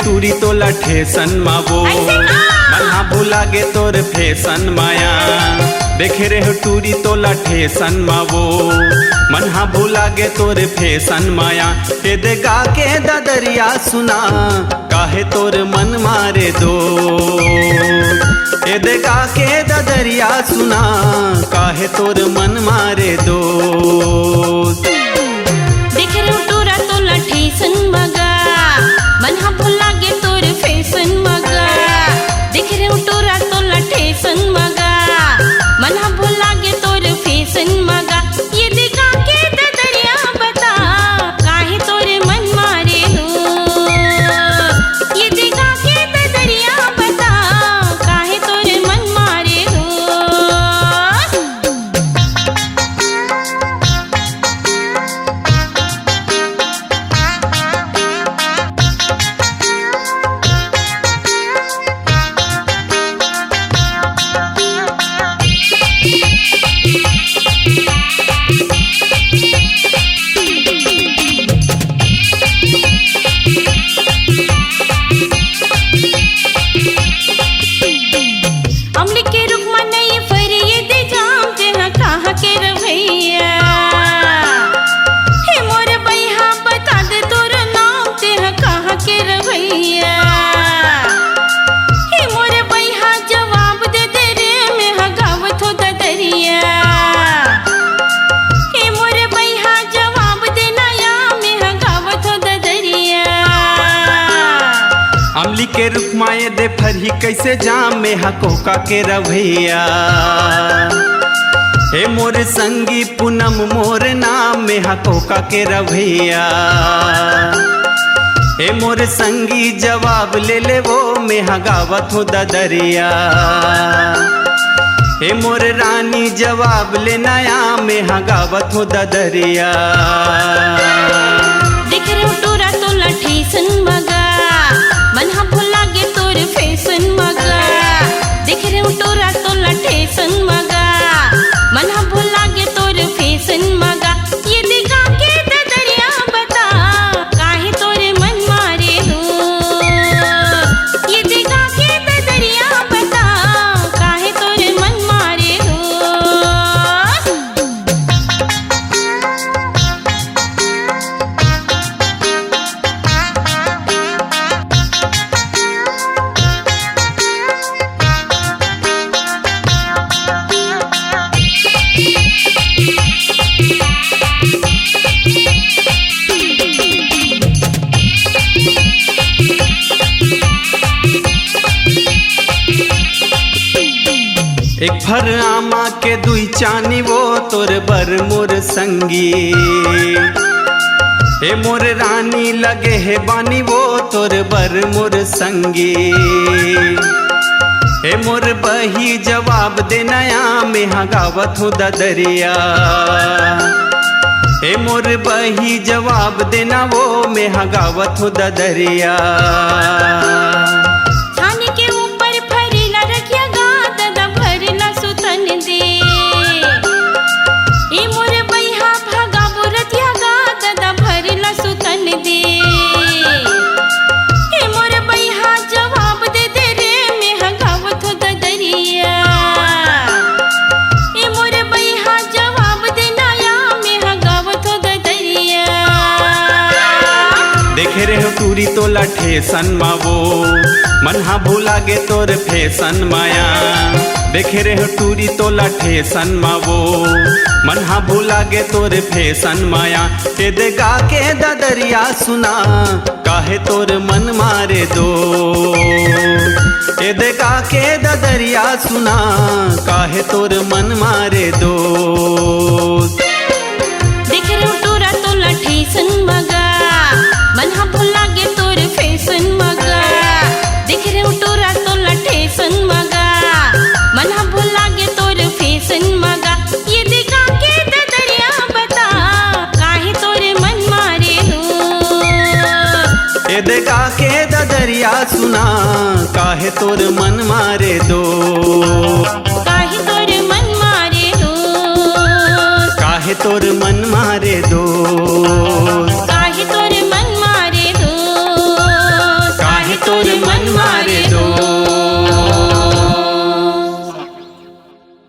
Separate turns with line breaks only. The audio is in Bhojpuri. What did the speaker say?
टूरी तोला ठेसन मावो मना भूला गे तोर फैशन माया देखे रे हो टूरी तोला ठेसन मावो मना भूला गे तोर फैशन माया ते दे गा के ददरिया सुना काहे तोर मन मारे दो ते दे गा के ददरिया सुना काहे तोर मन मारे दो
देखे रे टूरा तोला ठेसन मगा मन हा भुला गे तोर फैशन मगा देख रे टोरा तोला ठेसन मगा मन हा भुला गे तोर फैशन मगा ये दिखा के दरिया बता काहे तोरे मन मारे हो ये दिखा के दरिया बता काहे तोरे मन मारे हो अमली के रुक मन नहीं फर ये दे जाम जहाँ कहाँ के रवैया हे मोर बैहा बता दे तोर नाम जहाँ कहाँ के रवैया हे मोर बैहा जवाब दे दे रे मैं हगावत हो दरिया हे मोर बैहा जवाब देना या मैं हगावत हो दरिया
अमली के रुख माए दे फरही कैसे जाम में हकोका के रवैया हे मोर संगी पूनम मोर नाम में हकोका के रवैया हे मोर संगी जवाब ले ले वो में हगावत हो दरिया हे मोर रानी जवाब ले नया में हगावत हो दरिया
देख रे टोरा तोला ठेसन मगा मन हा भुला गे तोर फैशन मगा देख रे टोरा तोला ठेसन मगा मन हा भुला गे तोर फैशन मगा ये दिखा के दरिया बता काहे तोरे मन मारे हो ये दिखा के दरिया बता काहे तोरे मन मारे हो
एक फर आमा के दुई चानी वो तोर बर मोर संगी हे मोर रानी लगे हे बानी वो तोर बर मोर संगी हे मोर बही जवाब दे नया में हगावत हो दरिया हे मोर बही जवाब देना वो में हगावत हो दरिया
छानी के ऊपर फरीला रखिया गा दादा भरला सुतन दे ए मोर बैहा भागा बुरतिया गा दादा भरला सुतन दे ए मोर बैहा जवाब दे दे रे मैं हगावत हो दरिया ए मोर बैहा जवाब देना या
देखे रे हो टूरी तोला ठेसन मावो मन हा भूला गे तोर फैशन माया देखे रे हो टूरी तोला ठेसन मावो मन हा भूला गे तोर फैशन माया ते दे गा के ददरिया सुना काहे तोर मन मारे दो ए दे गा के ददरिया सुना काहे तोर मन मारे दो
देख रे टूरा तोला ठेसन मगा मन हा भुला गे तोर फैशन मगा देख रे टूरा तोला ठेसन मगा मन हा भुला गे तोर फैशन मगा ये देखा के ददरिया बता काहे तोरे मन मारे हो
ए दे गा के ददरिया सुना काहे तोर मन मारे दो
काहे तोरे मन मारे हो
काहे तोर मन मारे दो